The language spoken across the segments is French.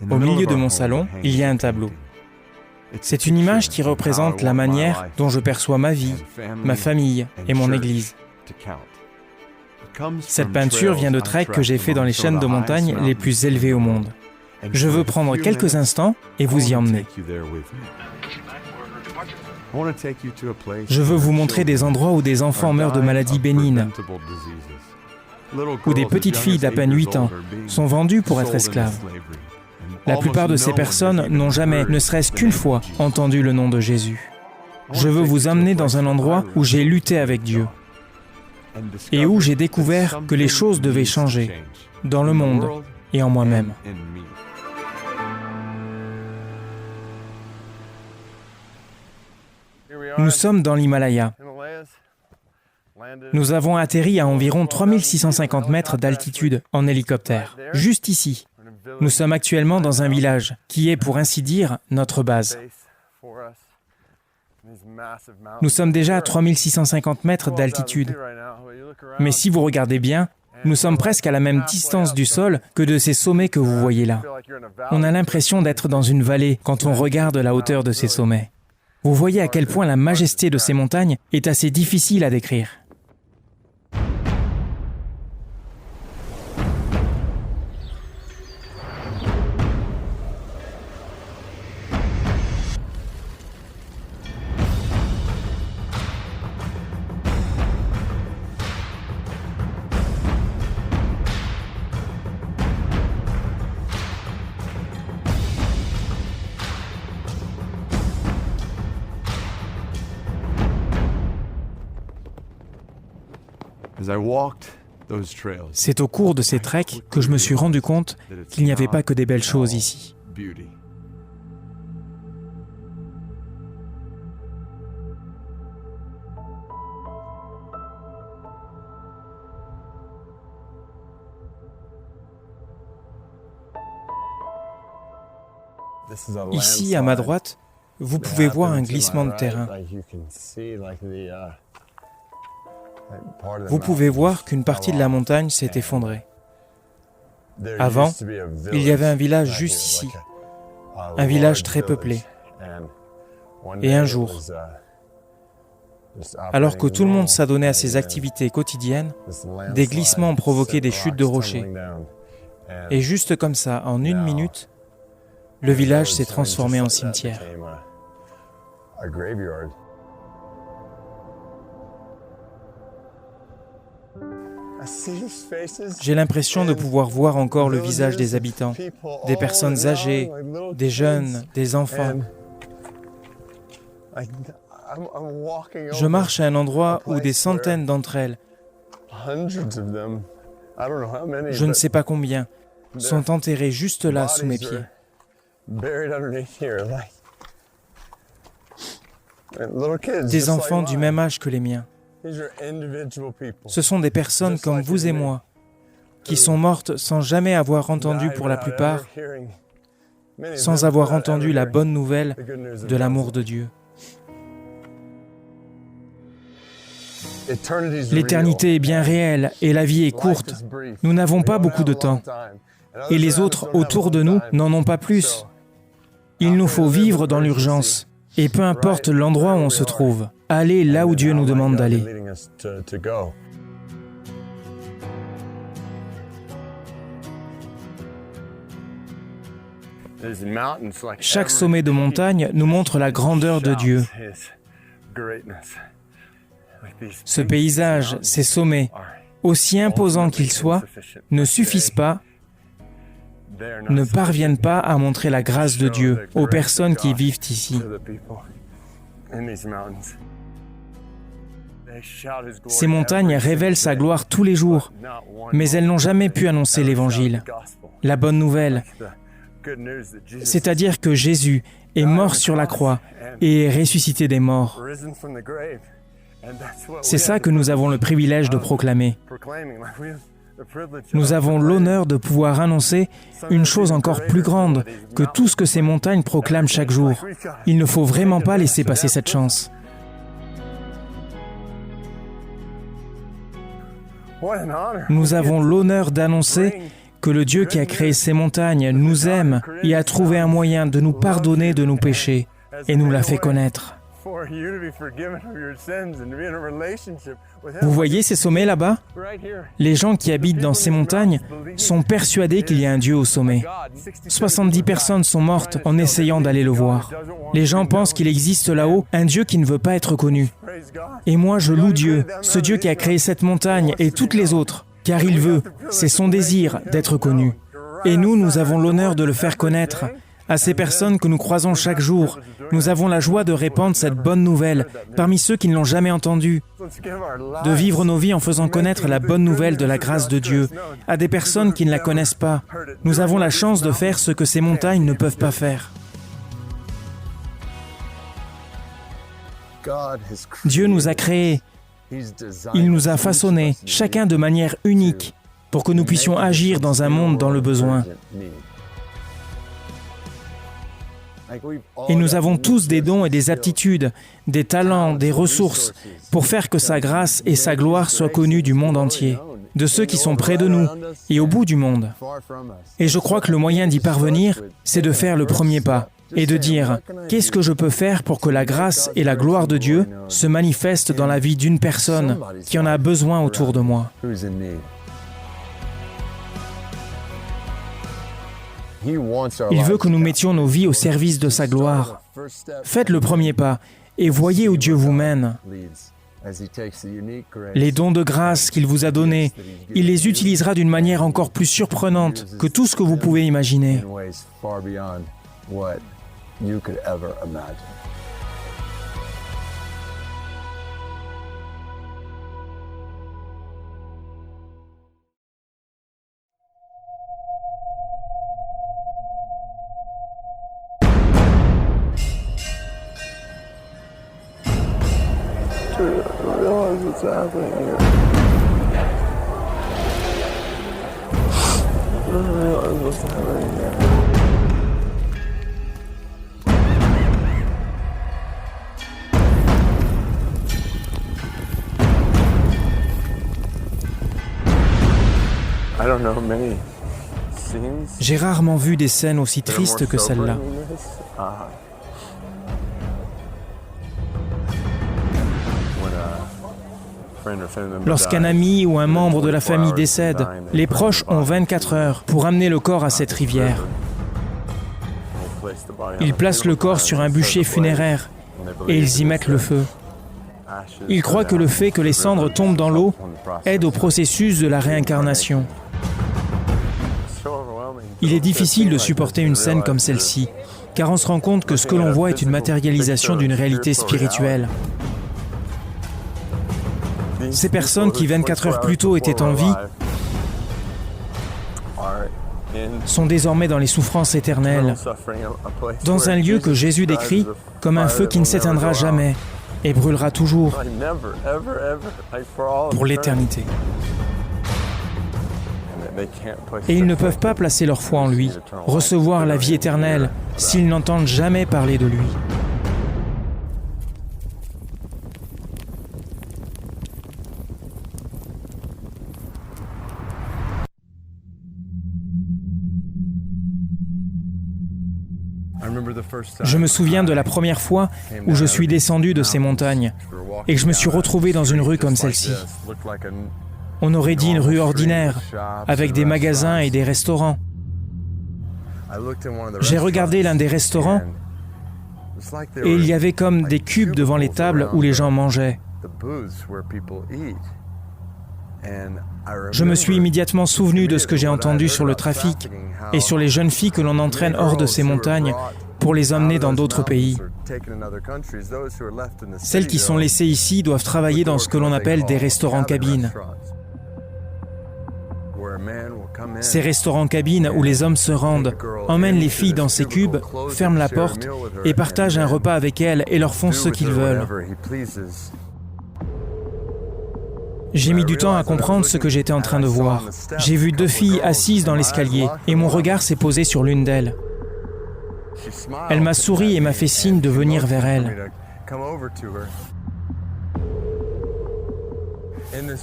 Au milieu de mon salon, il y a un tableau. C'est une image qui représente la manière dont je perçois ma vie, ma famille et mon Église. Cette peinture vient de treks que j'ai fait dans les chaînes de montagne les plus élevées au monde. Je veux prendre quelques instants et vous y emmener. Je veux vous montrer des endroits où des enfants meurent de maladies bénignes, où des petites filles d'à peine 8 ans sont vendues pour être esclaves. La plupart de ces personnes n'ont jamais, ne serait-ce qu'une fois, entendu le nom de Jésus. Je veux vous emmener dans un endroit où j'ai lutté avec Dieu et où j'ai découvert que les choses devaient changer dans le monde et en moi-même. Nous sommes dans l'Himalaya. Nous avons atterri à environ 3650 mètres d'altitude en hélicoptère, juste ici. Nous sommes actuellement dans un village qui est, pour ainsi dire, notre base. Nous sommes déjà à 3650 mètres d'altitude. Mais si vous regardez bien, nous sommes presque à la même distance du sol que de ces sommets que vous voyez là. On a l'impression d'être dans une vallée quand on regarde la hauteur de ces sommets. Vous voyez à quel point la majesté de ces montagnes est assez difficile à décrire. C'est au cours de ces treks que je me suis rendu compte qu'il n'y avait pas que des belles choses ici. Ici, à ma droite, vous pouvez voir un glissement de terrain. Vous pouvez voir qu'une partie de la montagne s'est effondrée. Avant, il y avait un village juste ici, un village très peuplé. Et un jour, alors que tout le monde s'adonnait à ses activités quotidiennes, des glissements ont provoqué des chutes de rochers. Et juste comme ça, en 1 minute, le village s'est transformé en cimetière. J'ai l'impression de pouvoir voir encore le visage des habitants, des personnes âgées, des jeunes, des enfants. Je marche à un endroit où des centaines d'entre elles, je ne sais pas combien, sont enterrées juste là sous mes pieds. Des enfants du même âge que les miens. Ce sont des personnes comme vous et moi, qui sont mortes sans jamais avoir entendu pour la plupart, sans avoir entendu la bonne nouvelle de l'amour de Dieu. L'éternité est bien réelle et la vie est courte. Nous n'avons pas beaucoup de temps. Et les autres autour de nous n'en ont pas plus. Il nous faut vivre dans l'urgence. Et peu importe l'endroit où on se trouve, aller là où Dieu nous demande d'aller. Chaque sommet de montagne nous montre la grandeur de Dieu. Ce paysage, ces sommets, aussi imposants qu'ils soient, ne suffisent pas, ne parviennent pas à montrer la grâce de Dieu aux personnes qui vivent ici. Ces montagnes révèlent sa gloire tous les jours, mais elles n'ont jamais pu annoncer l'Évangile, la bonne nouvelle, c'est-à-dire que Jésus est mort sur la croix et est ressuscité des morts. C'est ça que nous avons le privilège de proclamer. Nous avons l'honneur de pouvoir annoncer une chose encore plus grande que tout ce que ces montagnes proclament chaque jour. Il ne faut vraiment pas laisser passer cette chance. Nous avons l'honneur d'annoncer que le Dieu qui a créé ces montagnes nous aime et a trouvé un moyen de nous pardonner de nos péchés et nous l'a fait connaître. Vous voyez ces sommets là-bas? Les gens qui habitent dans ces montagnes sont persuadés qu'il y a un Dieu au sommet. 70 personnes sont mortes en essayant d'aller le voir. Les gens pensent qu'il existe là-haut un Dieu qui ne veut pas être connu. Et moi, je loue Dieu, ce Dieu qui a créé cette montagne et toutes les autres, car il veut, c'est son désir d'être connu. Et nous avons l'honneur de le faire connaître à ces personnes que nous croisons chaque jour. Nous avons la joie de répandre cette bonne nouvelle parmi ceux qui ne l'ont jamais entendue, de vivre nos vies en faisant connaître la bonne nouvelle de la grâce de Dieu à des personnes qui ne la connaissent pas. Nous avons la chance de faire ce que ces montagnes ne peuvent pas faire. Dieu nous a créés, il nous a façonnés, chacun de manière unique, pour que nous puissions agir dans un monde dans le besoin. Et nous avons tous des dons et des aptitudes, des talents, des ressources, pour faire que sa grâce et sa gloire soient connues du monde entier, de ceux qui sont près de nous et au bout du monde. Et je crois que le moyen d'y parvenir, c'est de faire le premier pas et de dire « Qu'est-ce que je peux faire pour que la grâce et la gloire de Dieu se manifestent dans la vie d'une personne qui en a besoin autour de moi ?» Il veut que nous mettions nos vies au service de sa gloire. Faites le premier pas et voyez où Dieu vous mène. Les dons de grâce qu'il vous a donnés, il les utilisera d'une manière encore plus surprenante que tout ce que vous pouvez imaginer. J'ai rarement vu des scènes aussi tristes que celle-là. Lorsqu'un ami ou un membre de la famille décède, les proches ont 24 heures pour amener le corps à cette rivière. Ils placent le corps sur un bûcher funéraire et ils y mettent le feu. Ils croient que le fait que les cendres tombent dans l'eau aide au processus de la réincarnation. Il est difficile de supporter une scène comme celle-ci, car on se rend compte que ce que l'on voit est une matérialisation d'une réalité spirituelle. Ces personnes qui 24 heures plus tôt étaient en vie sont désormais dans les souffrances éternelles, dans un lieu que Jésus décrit comme un feu qui ne s'éteindra jamais et brûlera toujours pour l'éternité. Et ils ne peuvent pas placer leur foi en lui, recevoir la vie éternelle, s'ils n'entendent jamais parler de lui. Je me souviens de la première fois où je suis descendu de ces montagnes et que je me suis retrouvé dans une rue comme celle-ci. On aurait dit une rue ordinaire, avec des magasins et des restaurants. J'ai regardé l'un des restaurants et il y avait comme des cubes devant les tables où les gens mangeaient. Je me suis immédiatement souvenu de ce que j'ai entendu sur le trafic et sur les jeunes filles que l'on entraîne hors de ces montagnes pour les emmener dans d'autres pays. Celles qui sont laissées ici doivent travailler dans ce que l'on appelle des restaurants-cabines. Ces restaurants-cabines où les hommes se rendent, emmènent les filles dans ces cubes, ferment la porte et partagent un repas avec elles et leur font ce qu'ils veulent. J'ai mis du temps à comprendre ce que j'étais en train de voir. J'ai vu deux filles assises dans l'escalier et mon regard s'est posé sur l'une d'elles. Elle m'a souri et m'a fait signe de venir vers elle.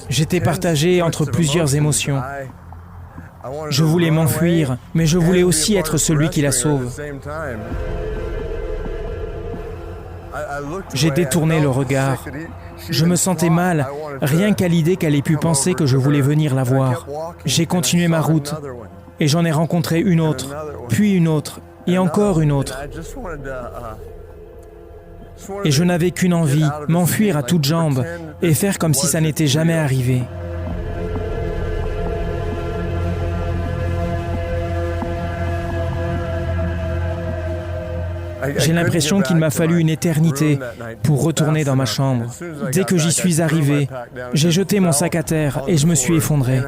J'étais partagé entre plusieurs émotions. Je voulais m'enfuir, mais je voulais aussi être celui qui la sauve. J'ai détourné le regard. Je me sentais mal, rien qu'à l'idée qu'elle ait pu penser que je voulais venir la voir. J'ai continué ma route, et j'en ai rencontré une autre, puis une autre, et encore une autre. Et je n'avais qu'une envie, m'enfuir à toutes jambes, et faire comme si ça n'était jamais arrivé. J'ai l'impression qu'il m'a fallu une éternité pour retourner dans ma chambre. Dès que j'y suis arrivé, j'ai jeté mon sac à terre et je me suis effondré.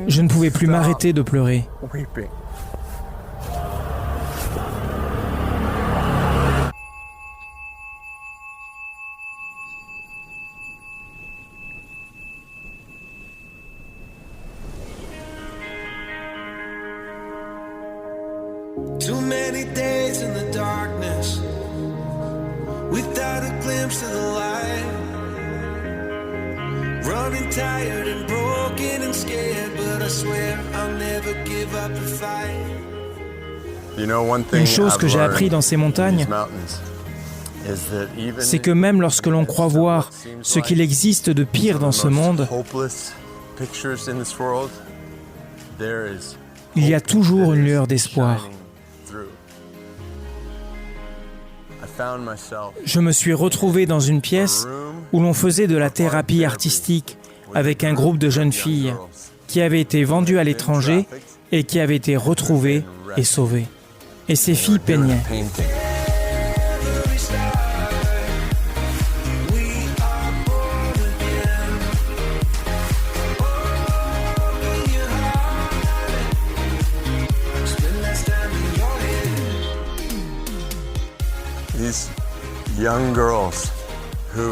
Je ne pouvais plus m'arrêter de pleurer. Too many days in the darkness, without a glimpse of the light. Running tired and broken and scared, but I swear I'll never give up the fight. Une chose que j'ai appris dans ces montagnes, c'est que même lorsque l'on croit voir ce qu'il existe de pire dans ce monde, il y a toujours une lueur d'espoir. Je me suis retrouvé dans une pièce où l'on faisait de la thérapie artistique avec un groupe de jeunes filles qui avaient été vendues à l'étranger et qui avaient été retrouvées et sauvées. Et ces filles peignaient.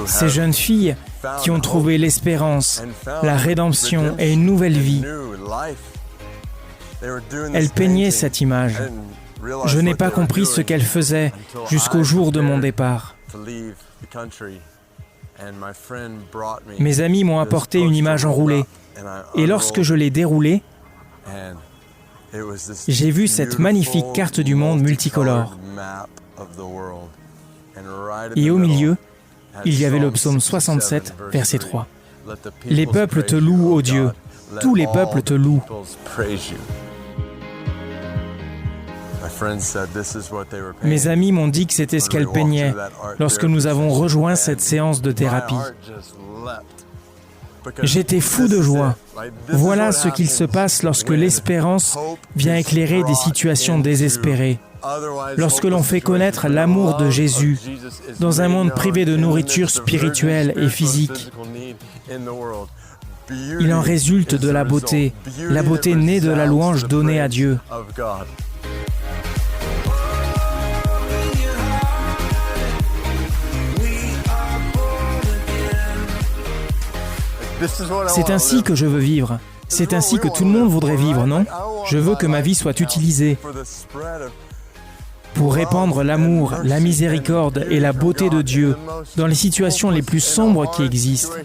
Ces jeunes filles qui ont trouvé l'espérance, la rédemption et une nouvelle vie, elles peignaient cette image. Je n'ai pas compris ce qu'elles faisaient jusqu'au jour de mon départ. Mes amis m'ont apporté une image enroulée, et lorsque je l'ai déroulée, j'ai vu cette magnifique carte du monde multicolore. Et au milieu, il y avait le psaume 67, verset 3. « Les peuples te louent, ô Dieu, tous les peuples te louent. » Mes amis m'ont dit que c'était ce qu'elles peignaient lorsque nous avons rejoint cette séance de thérapie. J'étais fou de joie. Voilà ce qu'il se passe lorsque l'espérance vient éclairer des situations désespérées. Lorsque l'on fait connaître l'amour de Jésus dans un monde privé de nourriture spirituelle et physique, il en résulte de la beauté née de la louange donnée à Dieu. C'est ainsi que je veux vivre. C'est ainsi que tout le monde voudrait vivre, non? Je veux que ma vie soit utilisée pour répandre l'amour, la miséricorde et la beauté de Dieu dans les situations les plus sombres qui existent.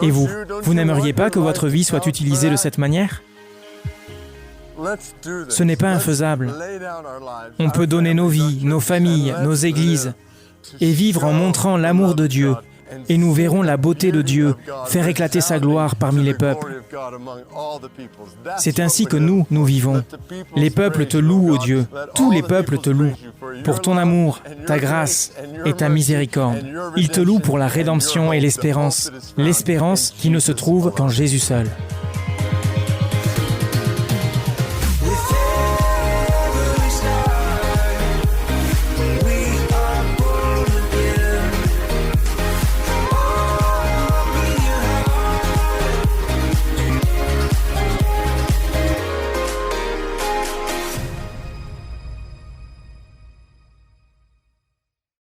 Et vous n'aimeriez pas que votre vie soit utilisée de cette manière? Ce n'est pas infaisable. On peut donner nos vies, nos familles, nos églises, et vivre en montrant l'amour de Dieu. Et nous verrons la beauté de Dieu faire éclater sa gloire parmi les peuples. C'est ainsi que nous vivons. Les peuples te louent, ô Dieu. Tous les peuples te louent pour ton amour, ta grâce et ta miséricorde. Ils te louent pour la rédemption et l'espérance qui ne se trouve qu'en Jésus seul.